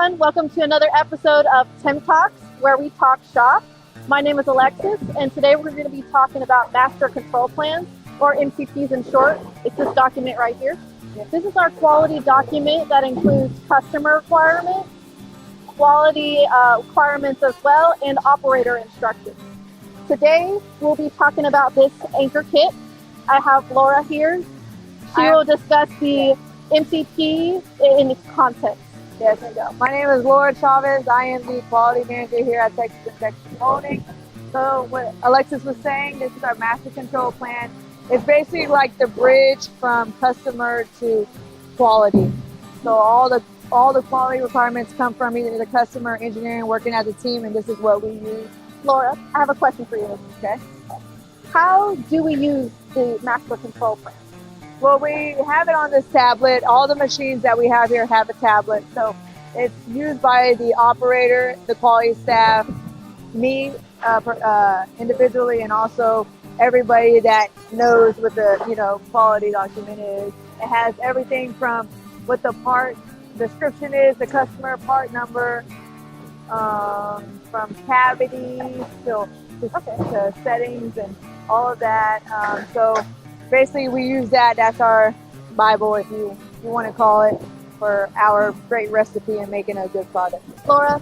everyone. Welcome to another episode of Tim Talks, where we talk shop. My name is Alexis, and today we're going to be talking about master control plans, or MCPs in short. It's this document right here. This is our quality document that includes customer requirements, quality requirements as well, and operator instructions. Today, we'll be talking about this anchor kit. I have Laura here. She will discuss the MCP in its context. Yes, my name is Laura Chavez. I am the quality manager here at Texas Injection Molding. So what Alexis was saying, this is our master control plan. It's basically like the bridge from customer to quality. So all the quality requirements come from either the customer, engineering, working as a team, and this is what we use. Laura, I have a question for you. Okay. How do we use the master control plan? Well, we have it on this tablet. All the machines that we have here have a tablet. So it's used by the operator, the quality staff, me individually, and also everybody that knows what the quality document is. It has everything from what the part description is, the customer part number, from cavities to settings and all of that. So basically, we use that. That's our Bible, if you want to call it, for our great recipe and making a good product. Laura,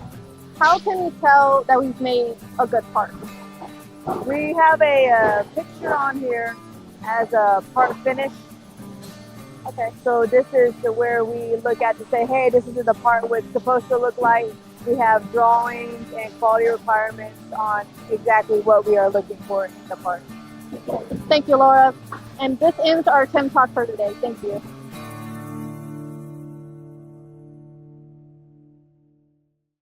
how can we tell that we've made a good part? We have a picture on here as a part finish. Okay, so this is where we look at to say, hey, this is the part what's supposed to look like. We have drawings and quality requirements on exactly what we are looking for in the part. Thank you, Laura. And this ends our Tim Talk for today. Thank you.